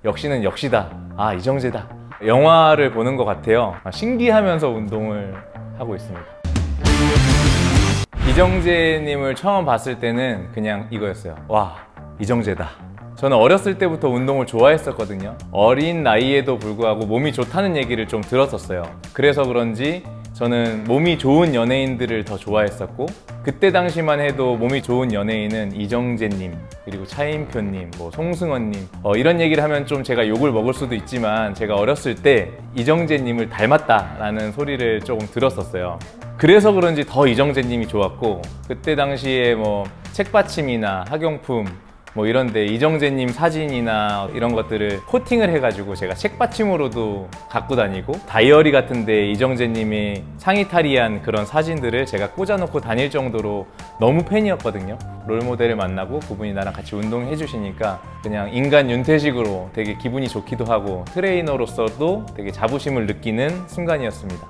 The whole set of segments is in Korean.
역시는 역시다. 아, 이정재다. 영화를 보는 것 같아요. 신기하면서 운동을 하고 있습니다. 이정재님을 처음 봤을 때는 그냥 이거였어요. 와, 이정재다. 저는 어렸을 때부터 운동을 좋아했었거든요. 어린 나이에도 불구하고 몸이 좋다는 얘기를 좀 들었었어요. 그래서 그런지 저는 몸이 좋은 연예인들을 더 좋아했었고, 그때 당시만 해도 몸이 좋은 연예인은 이정재님, 그리고 차인표님, 송승헌님, 이런 얘기를 하면 좀 제가 욕을 먹을 수도 있지만, 제가 어렸을 때 이정재님을 닮았다라는 소리를 조금 들었었어요. 그래서 그런지 더 이정재님이 좋았고, 그때 당시에 책받침이나 학용품 이런데 이정재님 사진이나 이런 것들을 코팅을 해가지고 제가 책받침으로도 갖고 다니고, 다이어리 같은데 이정재님이 상의 탈의한 그런 사진들을 제가 꽂아놓고 다닐 정도로 너무 팬이었거든요. 롤모델을 만나고 그분이 나랑 같이 운동해 주시니까 그냥 인간 윤태식으로 되게 기분이 좋기도 하고, 트레이너로서도 되게 자부심을 느끼는 순간이었습니다.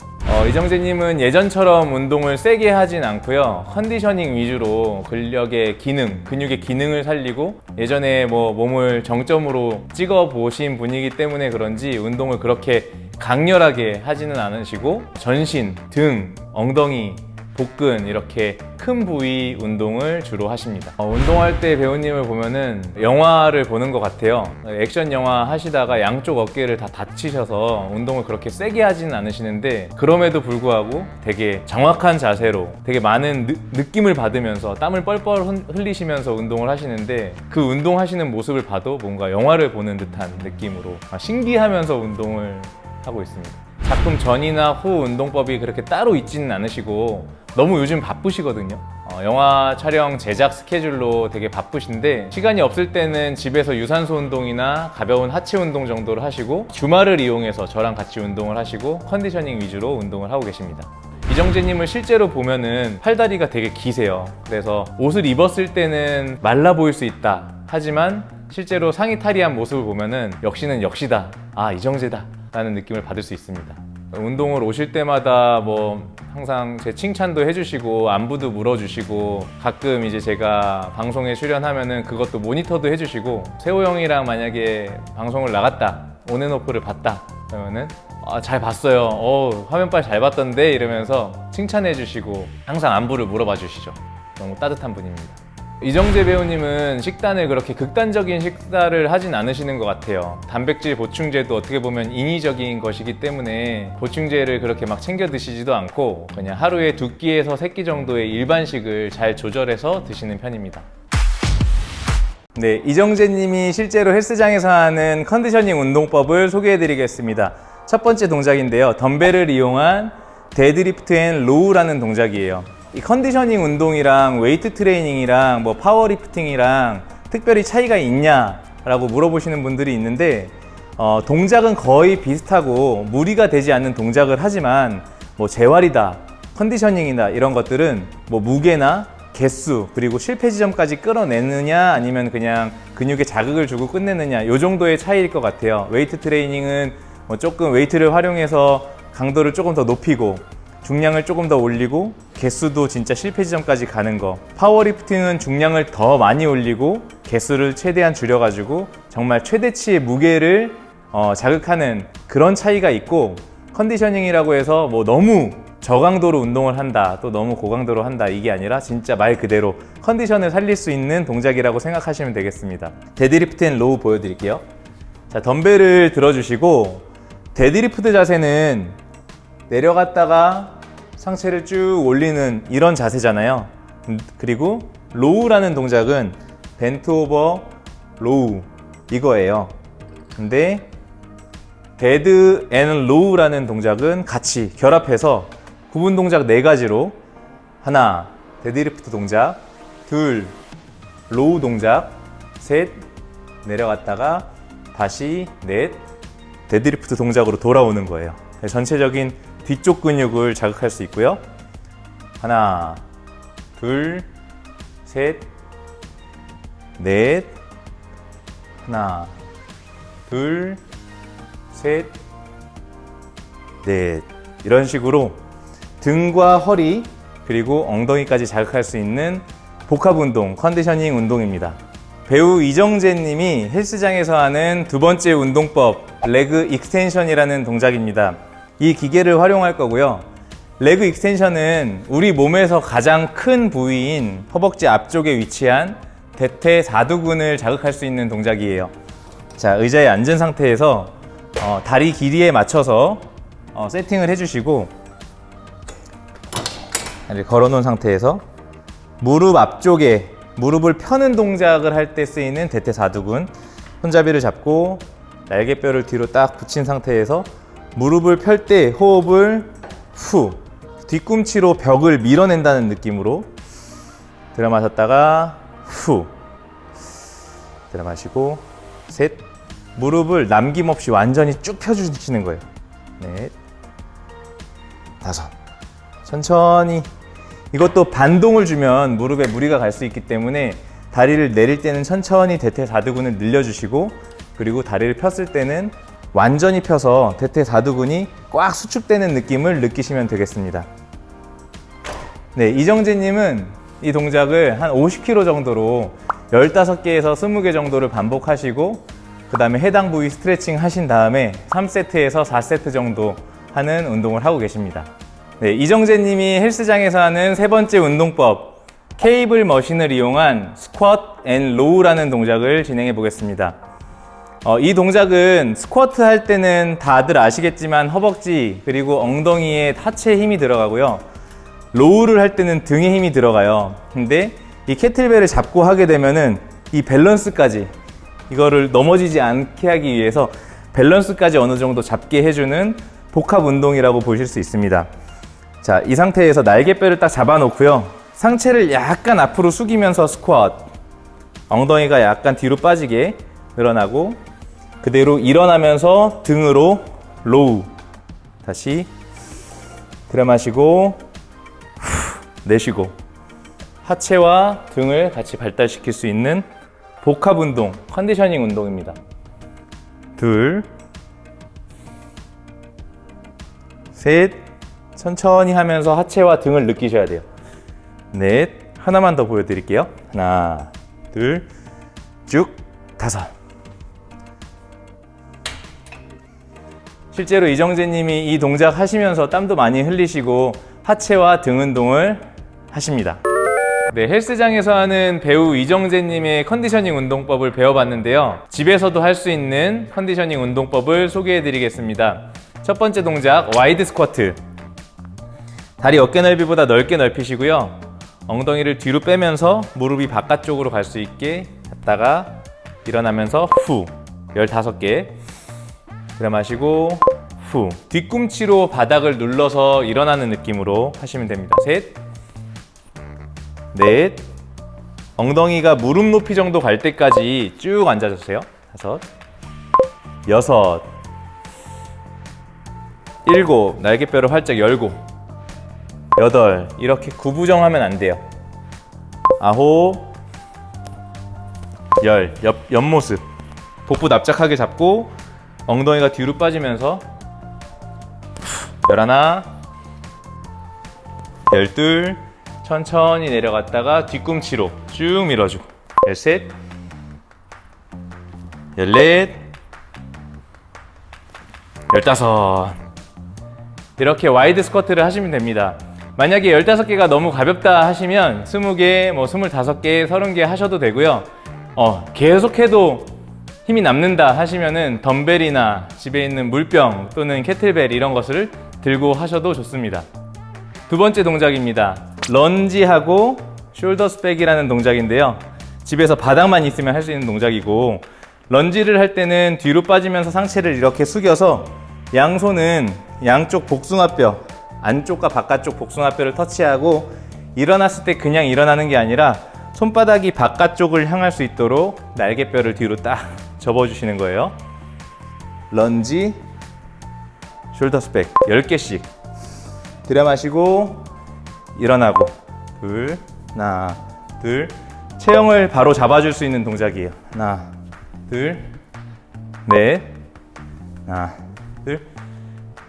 이정재님은 예전처럼 운동을 세게 하진 않고요. 컨디셔닝 위주로 근력의 기능, 근육의 기능을 살리고, 예전에 몸을 정점으로 찍어 보신 분이기 때문에 그런지 운동을 그렇게 강렬하게 하지는 않으시고, 전신, 등, 엉덩이, 복근 이렇게 큰 부위 운동을 주로 하십니다. 운동할 때 배우님을 보면은 영화를 보는 것 같아요. 액션 영화 하시다가 양쪽 어깨를 다 다치셔서 운동을 그렇게 세게 하지는 않으시는데, 그럼에도 불구하고 되게 정확한 자세로 되게 많은 느낌을 받으면서 땀을 뻘뻘 흘리시면서 운동을 하시는데, 그 운동하시는 모습을 봐도 뭔가 영화를 보는 듯한 느낌으로 신기하면서 운동을 하고 있습니다. 작품 전이나 후 운동법이 그렇게 따로 있지는 않으시고, 너무 요즘 바쁘시거든요. 영화 촬영 제작 스케줄로 되게 바쁘신데, 시간이 없을 때는 집에서 유산소 운동이나 가벼운 하체 운동 정도를 하시고, 주말을 이용해서 저랑 같이 운동을 하시고 컨디셔닝 위주로 운동을 하고 계십니다. 이정재님을 실제로 보면은 팔다리가 되게 기세요. 그래서 옷을 입었을 때는 말라 보일 수 있다. 하지만 실제로 상의 탈의한 모습을 보면은 역시는 역시다. 아, 이정재다. 라는 느낌을 받을 수 있습니다. 운동을 오실 때마다 항상 제 칭찬도 해주시고, 안부도 물어주시고, 가끔 이제 제가 방송에 출연하면은 그것도 모니터도 해주시고, 세호 형이랑 만약에 방송을 나갔다, 온앤오프를 봤다 그러면은 잘 봤어요. 화면빨 잘 봤던데 이러면서 칭찬해주시고, 항상 안부를 물어봐 주시죠. 너무 따뜻한 분입니다. 이정재 배우님은 식단을 그렇게 극단적인 식사를 하진 않으시는 것 같아요. 단백질 보충제도 어떻게 보면 인위적인 것이기 때문에 보충제를 그렇게 막 챙겨 드시지도 않고, 그냥 하루에 2끼에서 3끼 정도의 일반식을 잘 조절해서 드시는 편입니다. 네, 이정재님이 실제로 헬스장에서 하는 컨디셔닝 운동법을 소개해 드리겠습니다. 첫 번째 동작인데요, 덤벨을 이용한 데드리프트 앤 로우라는 동작이에요. 이 컨디셔닝 운동이랑 웨이트 트레이닝이랑 파워리프팅이랑 특별히 차이가 있냐라고 물어보시는 분들이 있는데, 동작은 거의 비슷하고 무리가 되지 않는 동작을 하지만 재활이다, 컨디셔닝이다 이런 것들은 무게나 개수, 그리고 실패 지점까지 끌어내느냐 아니면 그냥 근육에 자극을 주고 끝내느냐, 이 정도의 차이일 것 같아요. 웨이트 트레이닝은 조금 웨이트를 활용해서 강도를 조금 더 높이고, 중량을 조금 더 올리고, 개수도 진짜 실패 지점까지 가는 거. 파워리프팅은 중량을 더 많이 올리고 개수를 최대한 줄여가지고 정말 최대치의 무게를 자극하는 그런 차이가 있고, 컨디셔닝이라고 해서 너무 저강도로 운동을 한다, 또 너무 고강도로 한다, 이게 아니라 진짜 말 그대로 컨디션을 살릴 수 있는 동작이라고 생각하시면 되겠습니다. 데드리프트 앤 로우 보여드릴게요. 자, 덤벨을 들어주시고, 데드리프트 자세는 내려갔다가 상체를 쭉 올리는 이런 자세잖아요. 그리고 로우라는 동작은 벤트 오버 로우 이거예요. 근데 데드 앤 로우라는 동작은 같이 결합해서 구분 동작 4가지로, 하나, 데드리프트 동작, 둘, 로우 동작, 셋, 내려갔다가 다시 넷, 데드리프트 동작으로 돌아오는 거예요. 전체적인 뒤쪽 근육을 자극할 수 있고요. 하나, 둘, 셋, 넷, 하나, 둘, 셋, 넷. 이런 식으로 등과 허리 그리고 엉덩이까지 자극할 수 있는 복합 운동, 컨디셔닝 운동입니다. 배우 이정재 님이 헬스장에서 하는 두 번째 운동법, 레그 익스텐션이라는 동작입니다. 이 기계를 활용할 거고요. 레그 익스텐션은 우리 몸에서 가장 큰 부위인 허벅지 앞쪽에 위치한 대퇴사두근을 자극할 수 있는 동작이에요. 자, 의자에 앉은 상태에서 다리 길이에 맞춰서 세팅을 해주시고, 이렇게 걸어놓은 상태에서 무릎 앞쪽에 무릎을 펴는 동작을 할 때 쓰이는 대퇴사두근, 손잡이를 잡고 날개뼈를 뒤로 딱 붙인 상태에서 무릎을 펼 때 호흡을 후, 뒤꿈치로 벽을 밀어낸다는 느낌으로 들어 마셨다가 후, 들어 마시고 셋, 무릎을 남김없이 완전히 쭉 펴주시는 거예요. 넷, 다섯, 천천히. 이것도 반동을 주면 무릎에 무리가 갈 수 있기 때문에 다리를 내릴 때는 천천히 대퇴사두근을 늘려주시고, 그리고 다리를 폈을 때는 완전히 펴서 대퇴사두근이 꽉 수축되는 느낌을 느끼시면 되겠습니다. 네, 이정재님은 이 동작을 한 50kg 정도로 15개에서 20개 정도를 반복하시고, 그 다음에 해당 부위 스트레칭 하신 다음에 3세트에서 4세트 정도 하는 운동을 하고 계십니다. 네, 이정재님이 헬스장에서 하는 세 번째 운동법, 케이블 머신을 이용한 스쿼트 앤 로우라는 동작을 진행해 보겠습니다. 이 동작은 스쿼트 할 때는 다들 아시겠지만 허벅지 그리고 엉덩이에 하체에 힘이 들어가고요. 로우를 할 때는 등에 힘이 들어가요. 근데 이 캐틀벨을 잡고 하게 되면은 이 밸런스까지, 이거를 넘어지지 않게 하기 위해서 밸런스까지 어느 정도 잡게 해주는 복합 운동이라고 보실 수 있습니다. 자, 이 상태에서 날개뼈를 딱 잡아 놓고요. 상체를 약간 앞으로 숙이면서 스쿼트, 엉덩이가 약간 뒤로 빠지게 늘어나고, 그대로 일어나면서 등으로 로우, 다시 들여 마시고 내쉬고, 하체와 등을 같이 발달시킬 수 있는 복합 운동, 컨디셔닝 운동입니다. 둘, 셋, 천천히 하면서 하체와 등을 느끼셔야 돼요. 넷, 하나만 더 보여드릴게요. 하나, 둘, 쭉, 다섯. 실제로 이정재님이 이 동작 하시면서 땀도 많이 흘리시고 하체와 등 운동을 하십니다. 네, 헬스장에서 하는 배우 이정재님의 컨디셔닝 운동법을 배워봤는데요. 집에서도 할 수 있는 컨디셔닝 운동법을 소개해드리겠습니다. 첫 번째 동작, 와이드 스쿼트. 다리 어깨 넓이보다 넓게 넓히시고요. 엉덩이를 뒤로 빼면서 무릎이 바깥쪽으로 갈 수 있게 갔다가 일어나면서 후, 15개. 들여 마시고 후, 뒤꿈치로 바닥을 눌러서 일어나는 느낌으로 하시면 됩니다. 셋, 넷, 엉덩이가 무릎 높이 정도 갈 때까지 쭉 앉아주세요. 다섯, 여섯, 일곱, 날개뼈를 활짝 열고, 여덟, 이렇게 구부정하면 안 돼요. 아홉, 열, 옆모습, 복부 납작하게 잡고 엉덩이가 뒤로 빠지면서 열하나, 열둘, 천천히 내려갔다가 뒤꿈치로 쭉 밀어주고, 열셋, 열넷, 열다섯. 이렇게 와이드 스쿼트를 하시면 됩니다. 만약에 15개가 너무 가볍다 하시면 20개, 25개, 30개 하셔도 되고요. 계속해도 힘이 남는다 하시면은 덤벨이나 집에 있는 물병 또는 캐틀벨 이런 것을 들고 하셔도 좋습니다. 두 번째 동작입니다. 런지하고 숄더스 백이라는 동작인데요. 집에서 바닥만 있으면 할 수 있는 동작이고, 런지를 할 때는 뒤로 빠지면서 상체를 이렇게 숙여서 양손은 양쪽 복숭아뼈, 안쪽과 바깥쪽 복숭아뼈를 터치하고, 일어났을 때 그냥 일어나는 게 아니라 손바닥이 바깥쪽을 향할 수 있도록 날개뼈를 뒤로 딱 접어주시는 거예요. 런지, 숄더스 백 10개씩 들여 마시고 일어나고, 둘, 하나, 둘. 체형을 바로 잡아줄 수 있는 동작이에요. 하나, 둘, 넷, 하나, 둘,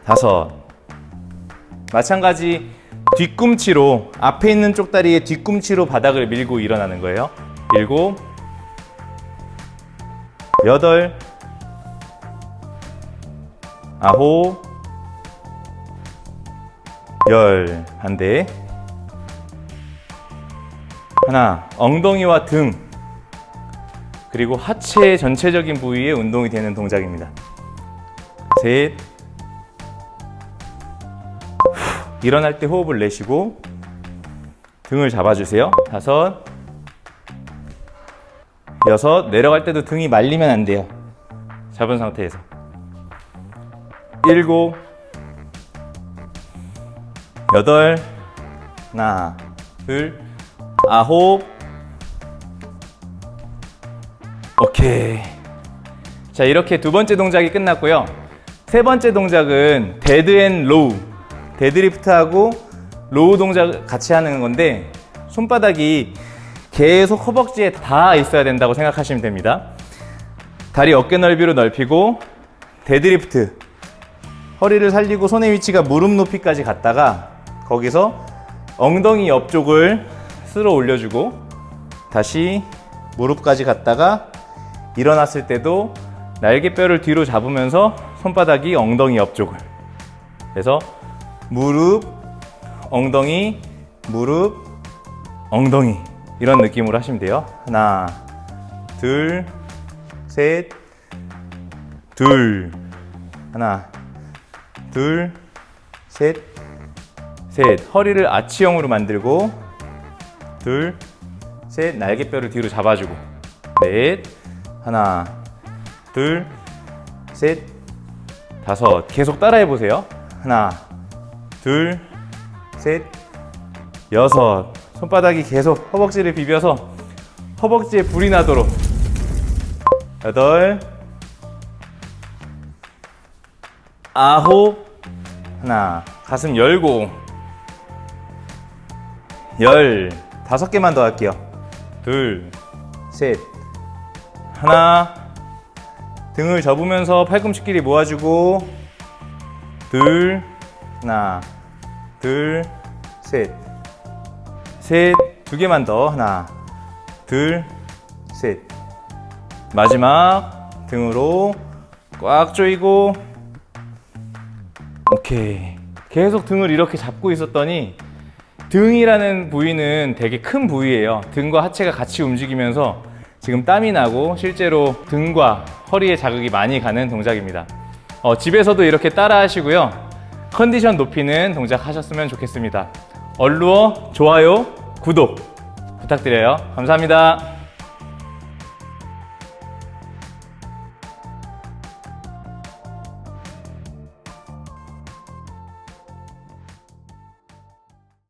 다섯. 마찬가지 뒤꿈치로, 앞에 있는 쪽다리에 뒤꿈치로 바닥을 밀고 일어나는 거예요. 일곱, 여덟, 아홉, 열. 반대. 하나, 엉덩이와 등 그리고 하체 전체적인 부위에 운동이 되는 동작입니다. 셋. 일어날 때 호흡을 내쉬고 등을 잡아주세요. 다섯, 여섯. 내려갈 때도 등이 말리면 안 돼요. 잡은 상태에서. 일곱, 여덟, 하나, 둘, 아홉. 오케이. 자, 이렇게 두 번째 동작이 끝났고요. 세 번째 동작은 데드 앤 로우. 데드리프트하고 로우 동작 같이 하는 건데 손바닥이 계속 허벅지에 닿아 있어야 된다고 생각하시면 됩니다. 다리 어깨 넓이로 넓히고 데드리프트. 허리를 살리고 손의 위치가 무릎 높이까지 갔다가 거기서 엉덩이 옆쪽을 쓸어 올려주고 다시 무릎까지 갔다가 일어났을 때도 날개뼈를 뒤로 잡으면서 손바닥이 엉덩이 옆쪽을. 그래서 무릎, 엉덩이, 무릎, 엉덩이. 이런 느낌으로 하시면 돼요. 하나, 둘, 셋, 둘. 하나, 둘, 셋, 셋. 허리를 아치형으로 만들고 둘, 셋. 날개뼈를 뒤로 잡아주고 넷. 하나, 둘, 셋, 다섯. 계속 따라해 보세요. 하나, 둘, 셋, 여섯. 손바닥이 계속 허벅지를 비벼서 허벅지에 불이 나도록. 여덟, 아홉. 하나. 가슴 열고. 열. 5개만 더 할게요. 둘, 셋. 하나. 등을 접으면서 팔꿈치끼리 모아주고. 둘. 하나. 둘. 셋. 셋. 2개만 더. 하나. 둘. 셋. 마지막. 등으로 꽉 조이고. 오케이. 계속 등을 이렇게 잡고 있었더니 등이라는 부위는 되게 큰 부위예요. 등과 하체가 같이 움직이면서 지금 땀이 나고 실제로 등과 허리에 자극이 많이 가는 동작입니다. 집에서도 이렇게 따라 하시고요. 컨디션 높이는 동작 하셨으면 좋겠습니다. 얼루어 좋아요, 구독 부탁드려요. 감사합니다.